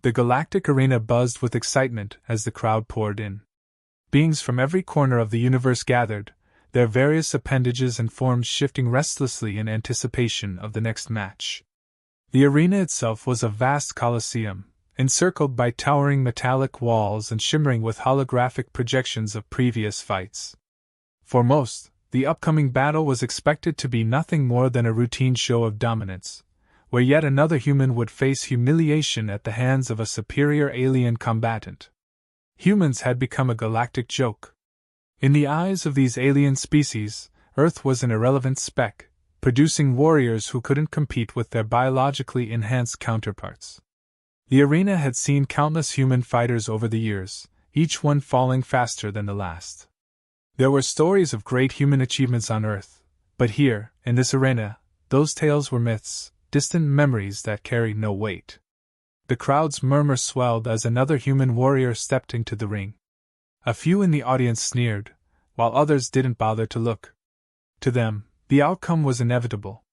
The Galactic arena buzzed with excitement as the crowd poured in. Beings from every corner of the universe gathered, their various appendages and forms shifting restlessly in anticipation of the next match. The arena itself was a vast coliseum, encircled by towering metallic walls and shimmering with holographic projections of previous fights. For most, the upcoming battle was expected to be nothing more than a routine show of dominance, where yet another human would face humiliation at the hands of a superior alien combatant. Humans had become a galactic joke. In the eyes of these alien species, Earth was an irrelevant speck, producing warriors who couldn't compete with their biologically enhanced counterparts. The arena had seen countless human fighters over the years, each one falling faster than the last. There were stories of great human achievements on Earth, but here, in this arena, those tales were myths, distant memories that carried no weight. The crowd's murmur swelled as another human warrior stepped into the ring. A few in the audience sneered, while others didn't bother to look. To them, the outcome was inevitable.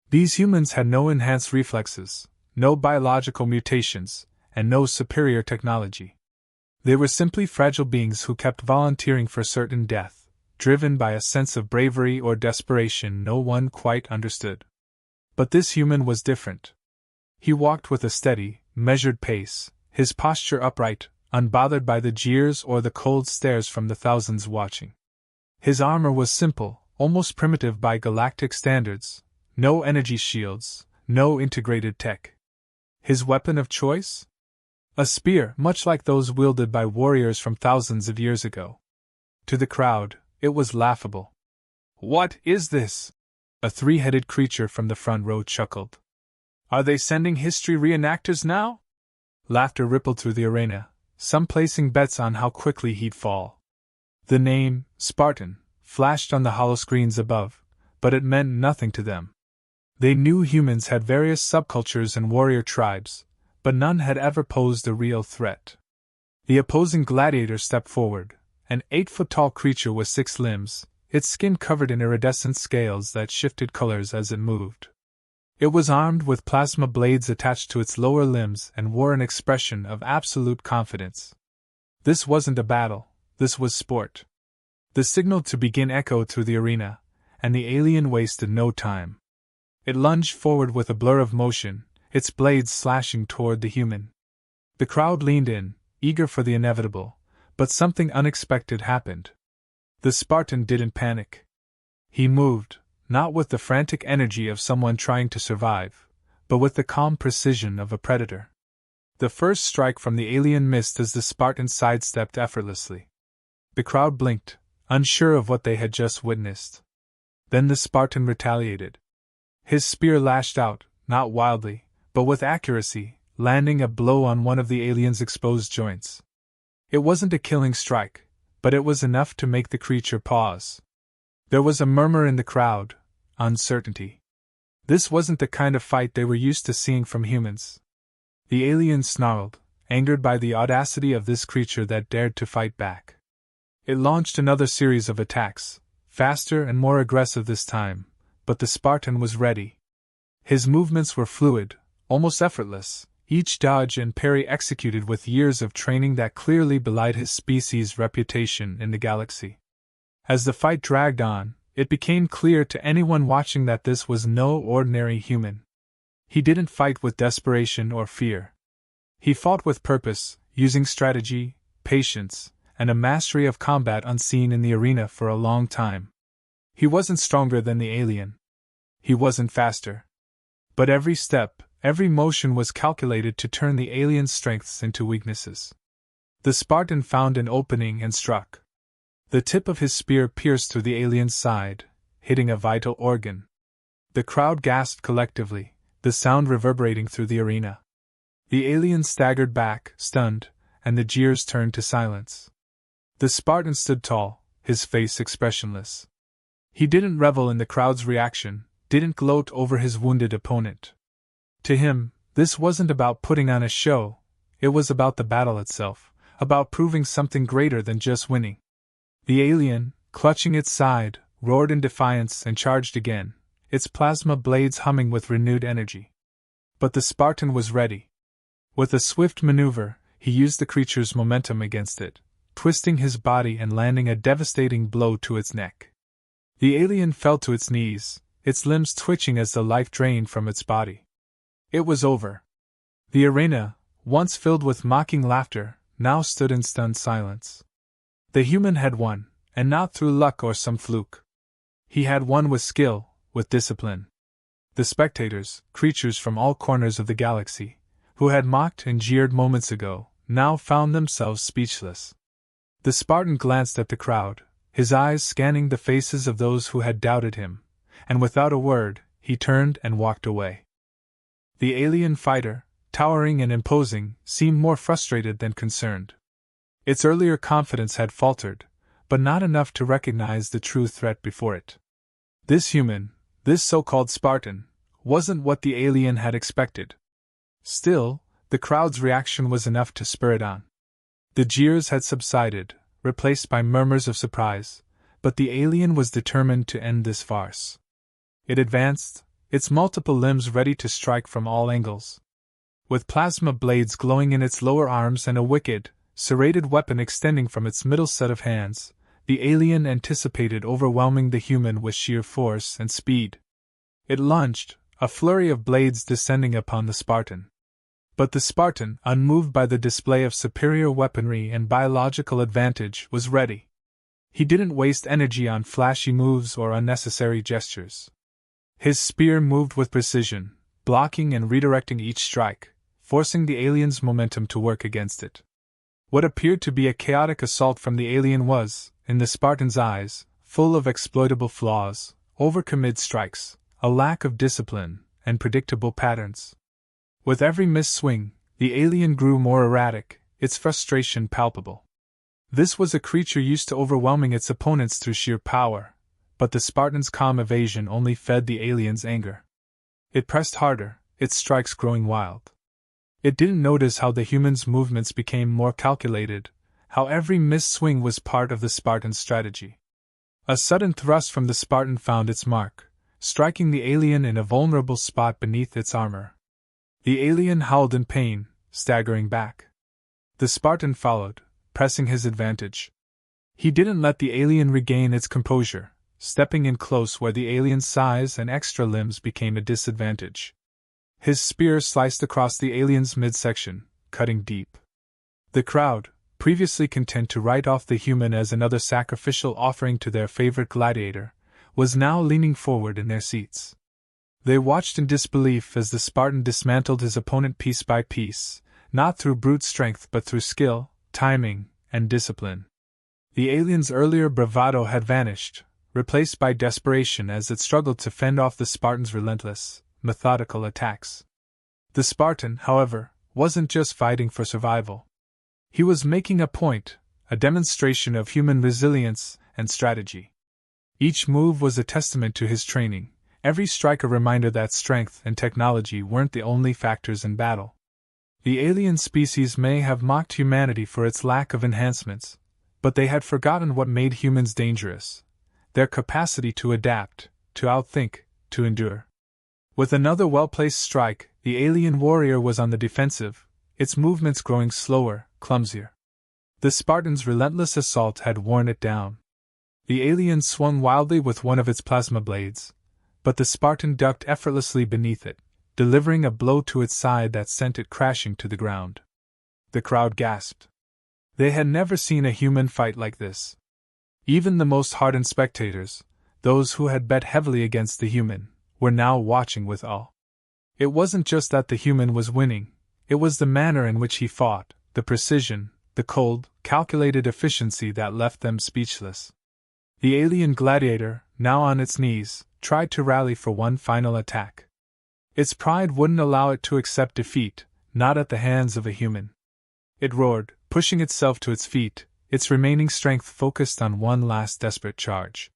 These humans had no enhanced reflexes, no biological mutations, and no superior technology. They were simply fragile beings who kept volunteering for certain death, driven by a sense of bravery or desperation no one quite understood. But this human was different. He walked with a steady, measured pace, his posture upright, unbothered by the jeers or the cold stares from the thousands watching. His armor was simple, almost primitive by galactic standards, no energy shields, no integrated tech. His weapon of choice? A spear, much like those wielded by warriors from thousands of years ago. To the crowd, it was laughable. "What is this?" a three-headed creature from the front row chuckled. "Are they sending history reenactors now?" Laughter rippled through the arena, some placing bets on how quickly he'd fall. The name, Spartan, flashed on the holoscreens above, but it meant nothing to them. They knew humans had various subcultures and warrior tribes, but none had ever posed a real threat. The opposing gladiator stepped forward, an 8-foot-tall creature with 6 limbs, its skin covered in iridescent scales that shifted colors as it moved. It was armed with plasma blades attached to its lower limbs and wore an expression of absolute confidence. This wasn't a battle, this was sport. The signal to begin echoed through the arena, and the alien wasted no time. It lunged forward with a blur of motion, its blades slashing toward the human. The crowd leaned in, eager for the inevitable, but something unexpected happened. The Spartan didn't panic. He moved, not with the frantic energy of someone trying to survive, but with the calm precision of a predator. The first strike from the alien missed as the Spartan sidestepped effortlessly. The crowd blinked, unsure of what they had just witnessed. Then the Spartan retaliated. His spear lashed out, not wildly, but with accuracy, landing a blow on one of the alien's exposed joints. It wasn't a killing strike, but it was enough to make the creature pause. There was a murmur in the crowd, uncertainty. This wasn't the kind of fight they were used to seeing from humans. The alien snarled, angered by the audacity of this creature that dared to fight back. It launched another series of attacks, faster and more aggressive this time, but the Spartan was ready. His movements were fluid, almost effortless, each dodge and parry executed with years of training that clearly belied his species' reputation in the galaxy. As the fight dragged on, it became clear to anyone watching that this was no ordinary human. He didn't fight with desperation or fear. He fought with purpose, using strategy, patience, and a mastery of combat unseen in the arena for a long time. He wasn't stronger than the alien. He wasn't faster. But every step, every motion was calculated to turn the alien's strengths into weaknesses. The Spartan found an opening and struck. The tip of his spear pierced through the alien's side, hitting a vital organ. The crowd gasped collectively, the sound reverberating through the arena. The alien staggered back, stunned, and the jeers turned to silence. The Spartan stood tall, his face expressionless. He didn't revel in the crowd's reaction, didn't gloat over his wounded opponent. To him, this wasn't about putting on a show, it was about the battle itself, about proving something greater than just winning. The alien, clutching its side, roared in defiance and charged again, its plasma blades humming with renewed energy. But the Spartan was ready. With a swift maneuver, he used the creature's momentum against it, twisting his body and landing a devastating blow to its neck. The alien fell to its knees, its limbs twitching as the life drained from its body. It was over. The arena, once filled with mocking laughter, now stood in stunned silence. The human had won, and not through luck or some fluke. He had won with skill, with discipline. The spectators, creatures from all corners of the galaxy, who had mocked and jeered moments ago, now found themselves speechless. The Spartan glanced at the crowd, his eyes scanning the faces of those who had doubted him, and without a word, he turned and walked away. The alien fighter, towering and imposing, seemed more frustrated than concerned. Its earlier confidence had faltered, but not enough to recognize the true threat before it. This human, this so-called Spartan, wasn't what the alien had expected. Still, the crowd's reaction was enough to spur it on. The jeers had subsided, replaced by murmurs of surprise, but the alien was determined to end this farce. It advanced, its multiple limbs ready to strike from all angles. With plasma blades glowing in its lower arms and a wicked, serrated weapon extending from its middle set of hands, the alien anticipated overwhelming the human with sheer force and speed. It lunged, a flurry of blades descending upon the Spartan. But the Spartan, unmoved by the display of superior weaponry and biological advantage, was ready. He didn't waste energy on flashy moves or unnecessary gestures. His spear moved with precision, blocking and redirecting each strike, forcing the alien's momentum to work against it. What appeared to be a chaotic assault from the alien was, in the Spartan's eyes, full of exploitable flaws, overcommit strikes, a lack of discipline, and predictable patterns. With every missed swing, the alien grew more erratic, its frustration palpable. This was a creature used to overwhelming its opponents through sheer power, but the Spartan's calm evasion only fed the alien's anger. It pressed harder, its strikes growing wild. It didn't notice how the human's movements became more calculated, how every missed swing was part of the Spartan's strategy. A sudden thrust from the Spartan found its mark, striking the alien in a vulnerable spot beneath its armor. The alien howled in pain, staggering back. The Spartan followed, pressing his advantage. He didn't let the alien regain its composure, stepping in close where the alien's size and extra limbs became a disadvantage. His spear sliced across the alien's midsection, cutting deep. The crowd, previously content to write off the human as another sacrificial offering to their favorite gladiator, was now leaning forward in their seats. They watched in disbelief as the Spartan dismantled his opponent piece by piece, not through brute strength but through skill, timing, and discipline. The alien's earlier bravado had vanished, replaced by desperation as it struggled to fend off the Spartan's relentless, methodical attacks. The Spartan, however, wasn't just fighting for survival. He was making a point, a demonstration of human resilience and strategy. Each move was a testament to his training, every strike a reminder that strength and technology weren't the only factors in battle. The alien species may have mocked humanity for its lack of enhancements, but they had forgotten what made humans dangerous: their capacity to adapt, to outthink, to endure. With another well-placed strike, the alien warrior was on the defensive, its movements growing slower, clumsier. The Spartan's relentless assault had worn it down. The alien swung wildly with one of its plasma blades, but the Spartan ducked effortlessly beneath it, delivering a blow to its side that sent it crashing to the ground. The crowd gasped. They had never seen a human fight like this. Even the most hardened spectators, those who had bet heavily against the human, were now watching with awe. It wasn't just that the human was winning, it was the manner in which he fought, the precision, the cold, calculated efficiency that left them speechless. The alien gladiator, now on its knees, tried to rally for one final attack. Its pride wouldn't allow it to accept defeat, not at the hands of a human. It roared, pushing itself to its feet, its remaining strength focused on one last desperate charge.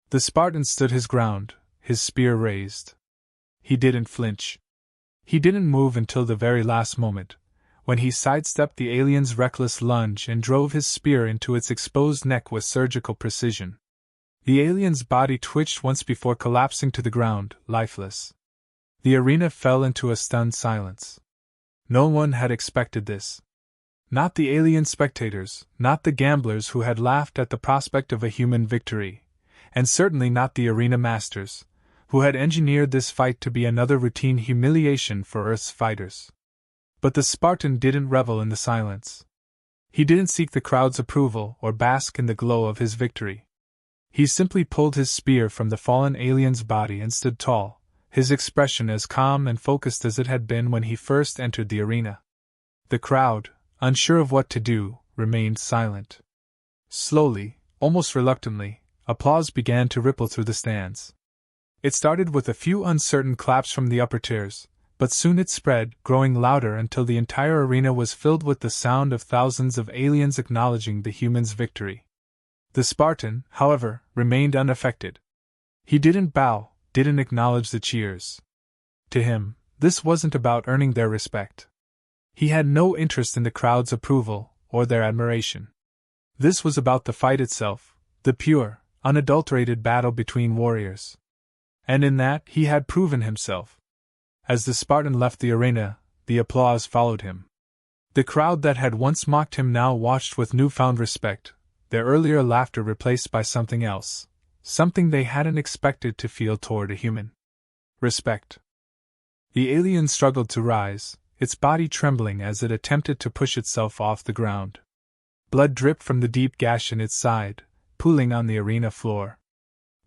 The Spartan stood his ground, his spear raised. He didn't flinch. He didn't move until the very last moment, when he sidestepped the alien's reckless lunge and drove his spear into its exposed neck with surgical precision. The alien's body twitched once before collapsing to the ground, lifeless. The arena fell into a stunned silence. No one had expected this. Not the alien spectators, not the gamblers who had laughed at the prospect of a human victory, and certainly not the arena masters, who had engineered this fight to be another routine humiliation for Earth's fighters. But the Spartan didn't revel in the silence. He didn't seek the crowd's approval or bask in the glow of his victory. He simply pulled his spear from the fallen alien's body and stood tall, his expression as calm and focused as it had been when he first entered the arena. The crowd, unsure of what to do, remained silent. Slowly, almost reluctantly, applause began to ripple through the stands. It started with a few uncertain claps from the upper tiers, but soon it spread, growing louder until the entire arena was filled with the sound of thousands of aliens acknowledging the humans' victory. The Spartan, however, remained unaffected. He didn't bow, didn't acknowledge the cheers. To him, this wasn't about earning their respect. He had no interest in the crowd's approval or their admiration. This was about the fight itself, the pure, unadulterated battle between warriors. And in that he had proven himself. As the Spartan left the arena, the applause followed him. The crowd that had once mocked him now watched with newfound respect, their earlier laughter replaced by something else, something they hadn't expected to feel toward a human. Respect. The alien struggled to rise, its body trembling as it attempted to push itself off the ground. Blood dripped from the deep gash in its side, pooling on the arena floor.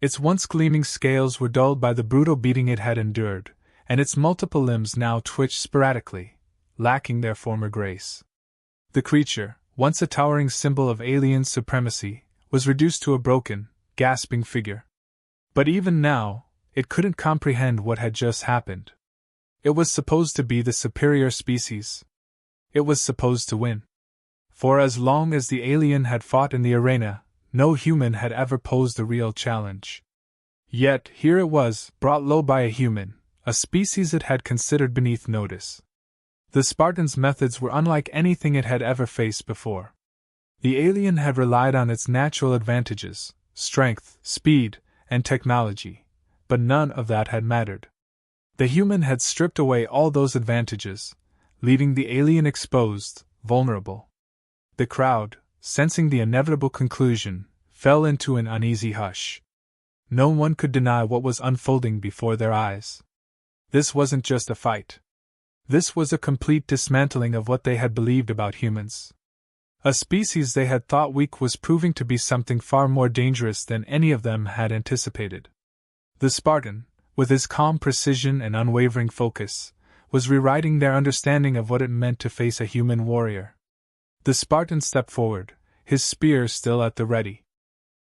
Its once gleaming scales were dulled by the brutal beating it had endured, and its multiple limbs now twitched sporadically, lacking their former grace. The creature, once a towering symbol of alien supremacy, was reduced to a broken, gasping figure. But even now, it couldn't comprehend what had just happened. It was supposed to be the superior species. It was supposed to win. For as long as the alien had fought in the arena, no human had ever posed a real challenge. Yet here it was, brought low by a human, a species it had considered beneath notice. The Spartan's methods were unlike anything it had ever faced before. The alien had relied on its natural advantages, strength, speed, and technology, but none of that had mattered. The human had stripped away all those advantages, leaving the alien exposed, vulnerable. The crowd, sensing the inevitable conclusion, fell into an uneasy hush. No one could deny what was unfolding before their eyes. This wasn't just a fight. This was a complete dismantling of what they had believed about humans. A species they had thought weak was proving to be something far more dangerous than any of them had anticipated. The Spartan, with his calm precision and unwavering focus, was rewriting their understanding of what it meant to face a human warrior. The Spartan stepped forward, his spear still at the ready.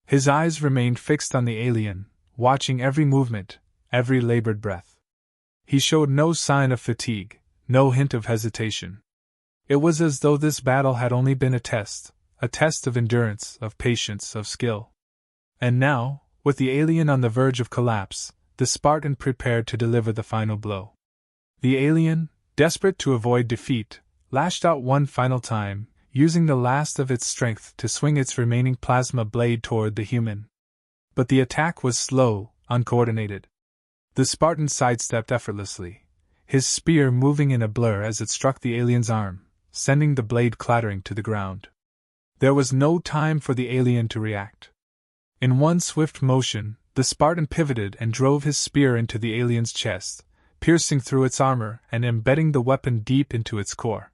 His eyes remained fixed on the alien, watching every movement, every labored breath. He showed no sign of fatigue, no hint of hesitation. It was as though this battle had only been a test of endurance, of patience, of skill. And now, with the alien on the verge of collapse, the Spartan prepared to deliver the final blow. The alien, desperate to avoid defeat, lashed out one final time, using the last of its strength to swing its remaining plasma blade toward the human. But the attack was slow, uncoordinated. The Spartan sidestepped effortlessly, his spear moving in a blur as it struck the alien's arm, sending the blade clattering to the ground. There was no time for the alien to react. In one swift motion, the Spartan pivoted and drove his spear into the alien's chest, piercing through its armor and embedding the weapon deep into its core.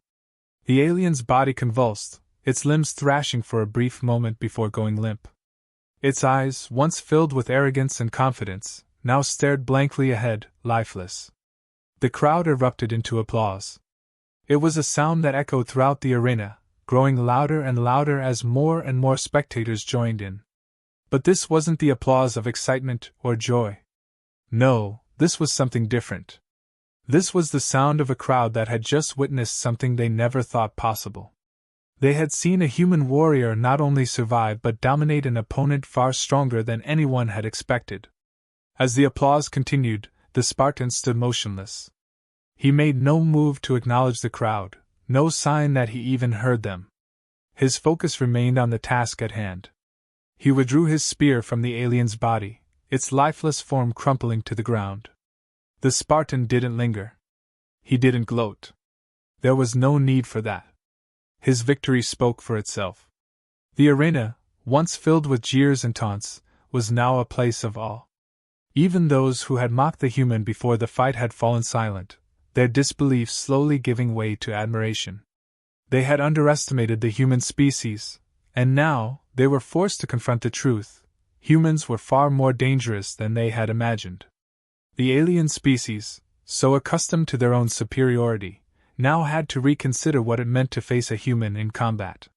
The alien's body convulsed, its limbs thrashing for a brief moment before going limp. Its eyes, once filled with arrogance and confidence, now stared blankly ahead, lifeless. The crowd erupted into applause. It was a sound that echoed throughout the arena, growing louder and louder as more and more spectators joined in. But this wasn't the applause of excitement or joy. No, this was something different. This was the sound of a crowd that had just witnessed something they never thought possible. They had seen a human warrior not only survive but dominate an opponent far stronger than anyone had expected. As the applause continued, the Spartan stood motionless. He made no move to acknowledge the crowd, no sign that he even heard them. His focus remained on the task at hand. He withdrew his spear from the alien's body, its lifeless form crumpling to the ground. The Spartan didn't linger. He didn't gloat. There was no need for that. His victory spoke for itself. The arena, once filled with jeers and taunts, was now a place of awe. Even those who had mocked the human before the fight had fallen silent, their disbelief slowly giving way to admiration. They had underestimated the human species, and now they were forced to confront the truth. Humans were far more dangerous than they had imagined. The alien species, so accustomed to their own superiority, now had to reconsider what it meant to face a human in combat.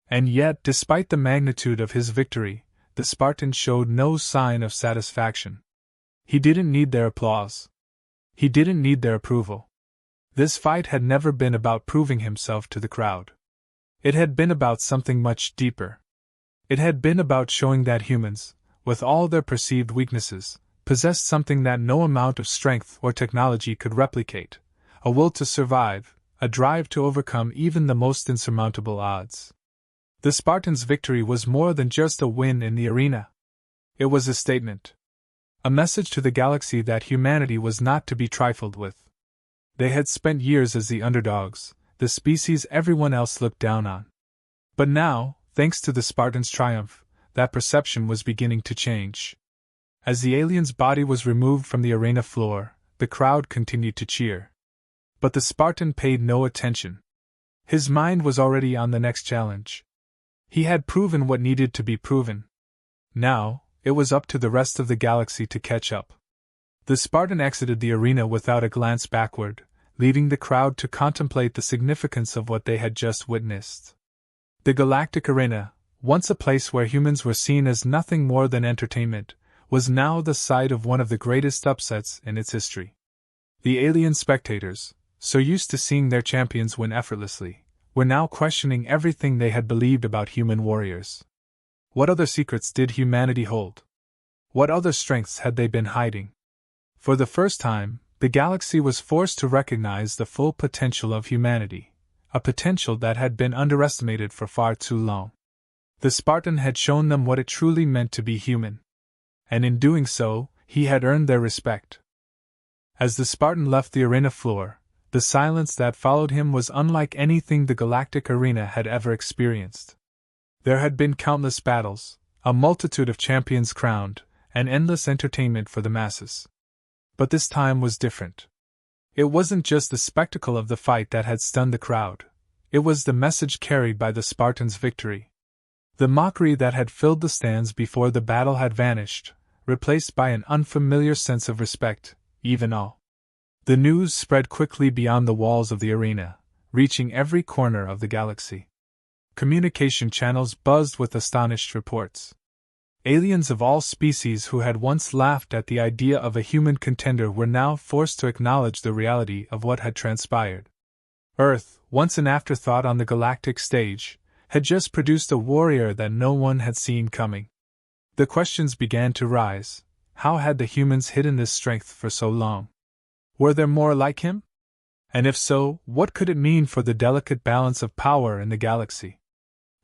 And yet, despite the magnitude of his victory, the Spartan showed no sign of satisfaction. He didn't need their applause. He didn't need their approval. This fight had never been about proving himself to the crowd. It had been about something much deeper. It had been about showing that humans, with all their perceived weaknesses, possessed something that no amount of strength or technology could replicate: a will to survive, a drive to overcome even the most insurmountable odds. The Spartans' victory was more than just a win in the arena. It was a statement. A message to the galaxy that humanity was not to be trifled with. They had spent years as the underdogs, the species everyone else looked down on. But now, thanks to the Spartans' triumph, that perception was beginning to change. As the alien's body was removed from the arena floor, the crowd continued to cheer. But the Spartan paid no attention. His mind was already on the next challenge. He had proven what needed to be proven. Now, it was up to the rest of the galaxy to catch up. The Spartan exited the arena without a glance backward, leaving the crowd to contemplate the significance of what they had just witnessed. The Galactic Arena, once a place where humans were seen as nothing more than entertainment, was now the site of one of the greatest upsets in its history. The alien spectators, so used to seeing their champions win effortlessly, were now questioning everything they had believed about human warriors. What other secrets did humanity hold? What other strengths had they been hiding? For the first time, the galaxy was forced to recognize the full potential of humanity, a potential that had been underestimated for far too long. The Spartan had shown them what it truly meant to be human. And in doing so, he had earned their respect. As the Spartan left the arena floor, the silence that followed him was unlike anything the Galactic Arena had ever experienced. There had been countless battles, a multitude of champions crowned, and endless entertainment for the masses. But this time was different. It wasn't just the spectacle of the fight that had stunned the crowd. It was the message carried by the Spartans' victory. The mockery that had filled the stands before the battle had vanished, replaced by an unfamiliar sense of respect, even awe. The news spread quickly beyond the walls of the arena, reaching every corner of the galaxy. Communication channels buzzed with astonished reports. Aliens of all species who had once laughed at the idea of a human contender were now forced to acknowledge the reality of what had transpired. Earth, once an afterthought on the galactic stage, had just produced a warrior that no one had seen coming. The questions began to rise. How had the humans hidden this strength for so long? Were there more like him? And if so, what could it mean for the delicate balance of power in the galaxy?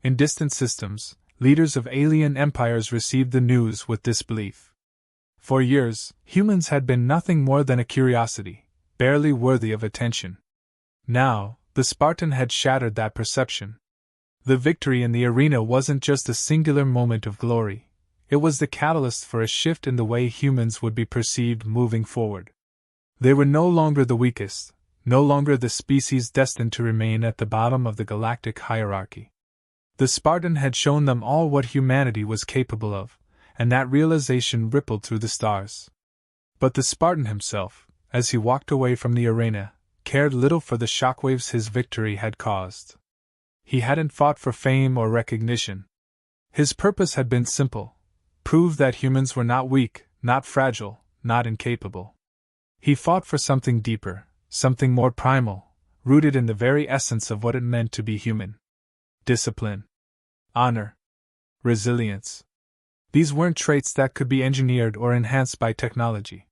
In distant systems, leaders of alien empires received the news with disbelief. For years, humans had been nothing more than a curiosity, barely worthy of attention. Now, the Spartan had shattered that perception. The victory in the arena wasn't just a singular moment of glory, it was the catalyst for a shift in the way humans would be perceived moving forward. They were no longer the weakest, no longer the species destined to remain at the bottom of the galactic hierarchy. The Spartan had shown them all what humanity was capable of, and that realization rippled through the stars. But the Spartan himself, as he walked away from the arena, cared little for the shockwaves his victory had caused. He hadn't fought for fame or recognition. His purpose had been simple: prove that humans were not weak, not fragile, not incapable. He fought for something deeper, something more primal, rooted in the very essence of what it meant to be human. Discipline, honor, resilience. These weren't traits that could be engineered or enhanced by technology.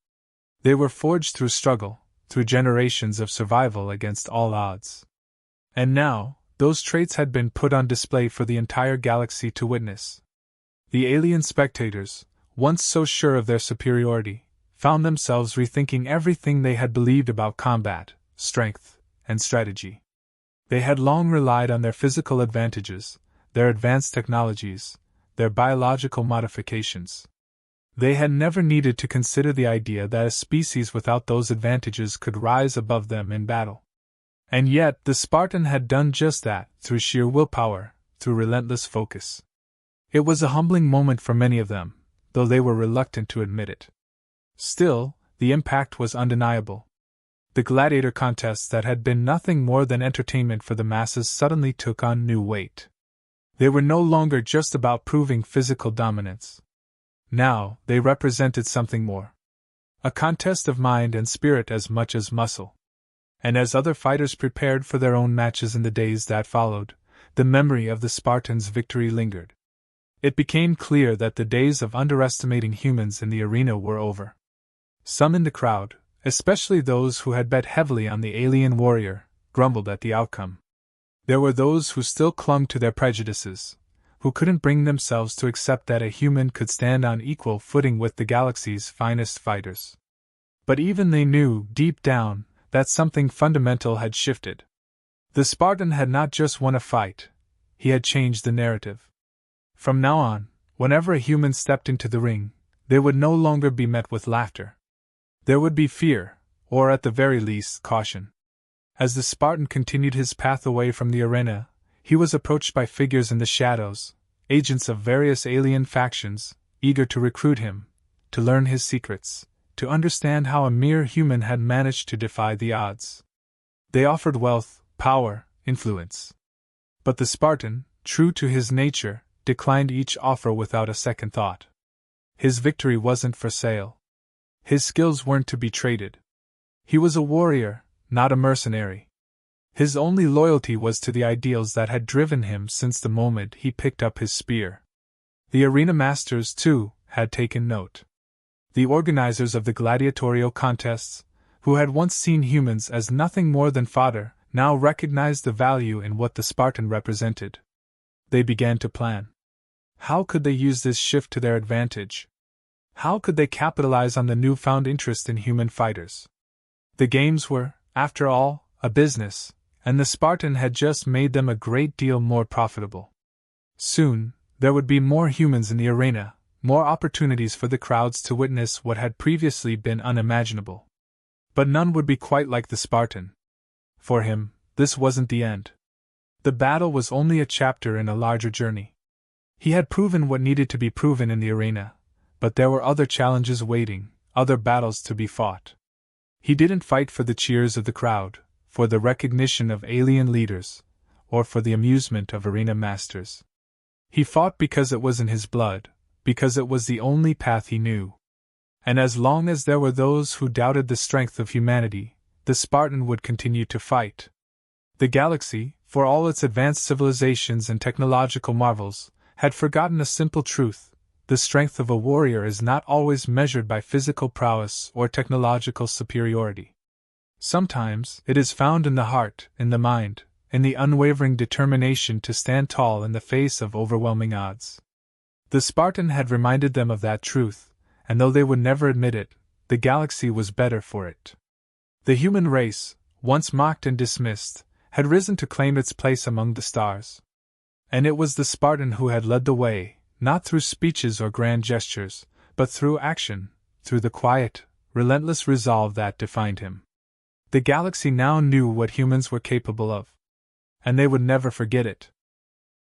They were forged through struggle, through generations of survival against all odds. And now, those traits had been put on display for the entire galaxy to witness. The alien spectators, once so sure of their superiority, found themselves rethinking everything they had believed about combat, strength, and strategy. They had long relied on their physical advantages, their advanced technologies, their biological modifications. They had never needed to consider the idea that a species without those advantages could rise above them in battle. And yet, the Spartan had done just that, through sheer willpower, through relentless focus. It was a humbling moment for many of them, though they were reluctant to admit it. Still, the impact was undeniable. The gladiator contests that had been nothing more than entertainment for the masses suddenly took on new weight. They were no longer just about proving physical dominance. Now, they represented something more. A contest of mind and spirit as much as muscle. And as other fighters prepared for their own matches in the days that followed, the memory of the Spartans' victory lingered. It became clear that the days of underestimating humans in the arena were over. Some in the crowd, especially those who had bet heavily on the alien warrior, grumbled at the outcome. There were those who still clung to their prejudices, who couldn't bring themselves to accept that a human could stand on equal footing with the galaxy's finest fighters. But even they knew, deep down, that something fundamental had shifted. The Spartan had not just won a fight, he had changed the narrative. From now on, whenever a human stepped into the ring, they would no longer be met with laughter. There would be fear, or at the very least, caution. As the Spartan continued his path away from the arena, he was approached by figures in the shadows, agents of various alien factions, eager to recruit him, to learn his secrets, to understand how a mere human had managed to defy the odds. They offered wealth, power, influence. But the Spartan, true to his nature, declined each offer without a second thought. His victory wasn't for sale. His skills weren't to be traded. He was a warrior, not a mercenary. His only loyalty was to the ideals that had driven him since the moment he picked up his spear. The arena masters, too, had taken note. The organizers of the gladiatorial contests, who had once seen humans as nothing more than fodder, now recognized the value in what the Spartan represented. They began to plan. How could they use this shift to their advantage? How could they capitalize on the newfound interest in human fighters? The games were, after all, a business, and the Spartan had just made them a great deal more profitable. Soon, there would be more humans in the arena, more opportunities for the crowds to witness what had previously been unimaginable. But none would be quite like the Spartan. For him, this wasn't the end. The battle was only a chapter in a larger journey. He had proven what needed to be proven in the arena, but there were other challenges waiting, other battles to be fought. He didn't fight for the cheers of the crowd, for the recognition of alien leaders, or for the amusement of arena masters. He fought because it was in his blood, because it was the only path he knew. And as long as there were those who doubted the strength of humanity, the Spartan would continue to fight. The galaxy, for all its advanced civilizations and technological marvels, had forgotten a simple truth: the strength of a warrior is not always measured by physical prowess or technological superiority. Sometimes it is found in the heart, in the mind, in the unwavering determination to stand tall in the face of overwhelming odds. The Spartan had reminded them of that truth, and though they would never admit it, the galaxy was better for it. The human race, once mocked and dismissed, had risen to claim its place among the stars. And it was the Spartan who had led the way, not through speeches or grand gestures, but through action, through the quiet, relentless resolve that defined him. The galaxy now knew what humans were capable of. And they would never forget it.